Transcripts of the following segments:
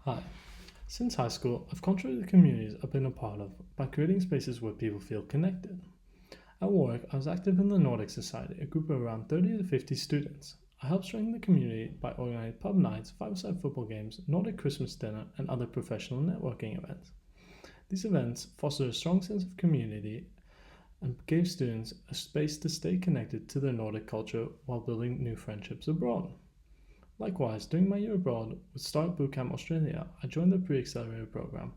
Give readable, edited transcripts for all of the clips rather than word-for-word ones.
Hi. Since high school, I've contributed to communities I've been a part of by creating spaces where people feel connected. At work, I was active in the Nordic Society, a group of around 30 to 50 students. I helped strengthen the community by organizing pub nights, five-a-side football games, Nordic Christmas dinner, and other professional networking events. These events fostered a strong sense of community and gave students a space to stay connected to their Nordic culture while building new friendships abroad. Likewise, during my year abroad with Start Bootcamp Australia, I joined the Pre-Accelerator program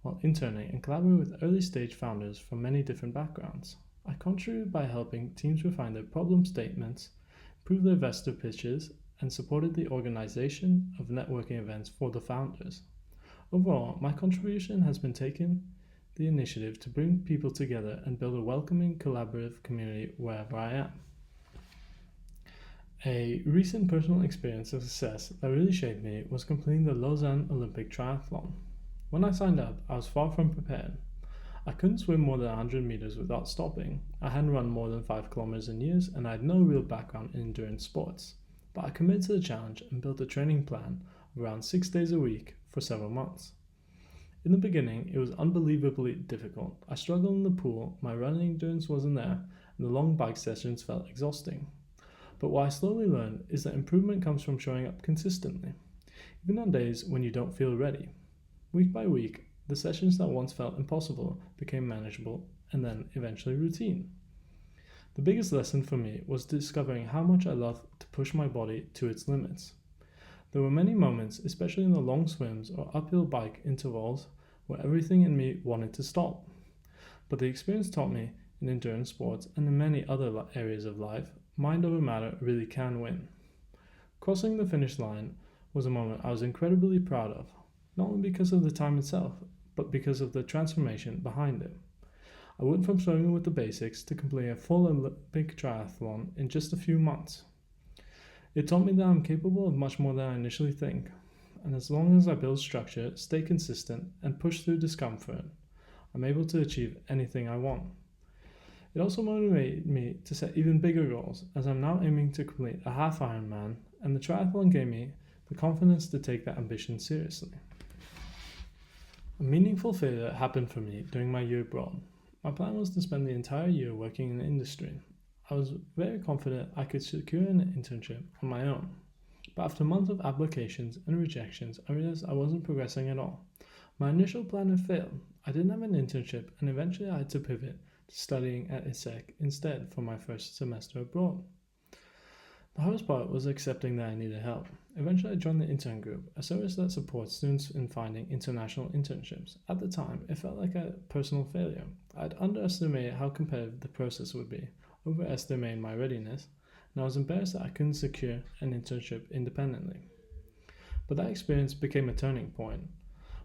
while interning and collaborated with early stage founders from many different backgrounds. I contributed by helping teams refine their problem statements, improve their investor pitches, and supported the organization of networking events for the founders. Overall, my contribution has been taking the initiative to bring people together and build a welcoming, collaborative community wherever I am. A recent personal experience of success that really shaped me was completing the Lausanne Olympic Triathlon. When I signed up, I was far from prepared. I couldn't swim more than 100 meters without stopping. I hadn't run more than 5 kilometers in years, and I had no real background in endurance sports. But I committed to the challenge and built a training plan of around 6 days a week for several months. In the beginning, it was unbelievably difficult. I struggled in the pool, my running endurance wasn't there, and the long bike sessions felt exhausting. But what I slowly learned is that improvement comes from showing up consistently, even on days when you don't feel ready. Week by week, the sessions that once felt impossible became manageable and then eventually routine. The biggest lesson for me was discovering how much I love to push my body to its limits. There were many moments, especially in the long swims or uphill bike intervals, where everything in me wanted to stop. But the experience taught me in endurance sports and in many other areas of life, mind over matter really can win. Crossing the finish line was a moment I was incredibly proud of, not only because of the time itself, but because of the transformation behind it. I went from struggling with the basics to completing a full Olympic triathlon in just a few months. It taught me that I'm capable of much more than I initially think, and as long as I build structure, stay consistent, and push through discomfort, I'm able to achieve anything I want. It also motivated me to set even bigger goals, as I'm now aiming to complete a half Ironman, and the triathlon gave me the confidence to take that ambition seriously. A meaningful failure happened for me during my year abroad. My plan was to spend the entire year working in the industry. I was very confident I could secure an internship on my own, but after months of applications and rejections, I realized I wasn't progressing at all. My initial plan had failed. I didn't have an internship, and eventually I had to pivot studying at ISEC instead for my first semester abroad. The hardest part was accepting that I needed help. Eventually I joined the intern group, a service that supports students in finding international internships. At the time, it felt like a personal failure. I'd underestimated how competitive the process would be, overestimated my readiness, and I was embarrassed that I couldn't secure an internship independently. But that experience became a turning point.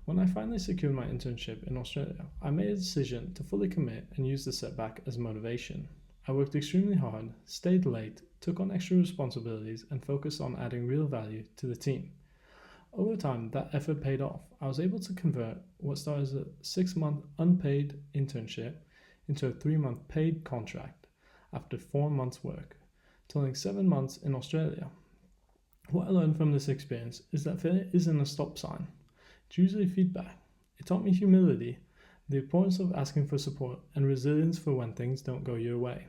When I finally secured my internship in Australia, I made a decision to fully commit and use the setback as motivation. I worked extremely hard, stayed late, took on extra responsibilities, and focused on adding real value to the team. Over time, that effort paid off. I was able to convert what started as a 6-month unpaid internship into a 3-month paid contract after 4 months' work, totaling 7 months in Australia. What I learned from this experience is that failure isn't a stop sign. It's usually feedback. It taught me humility, the importance of asking for support, and resilience for when things don't go your way.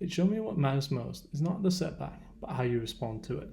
It showed me what matters most is not the setback, but how you respond to it.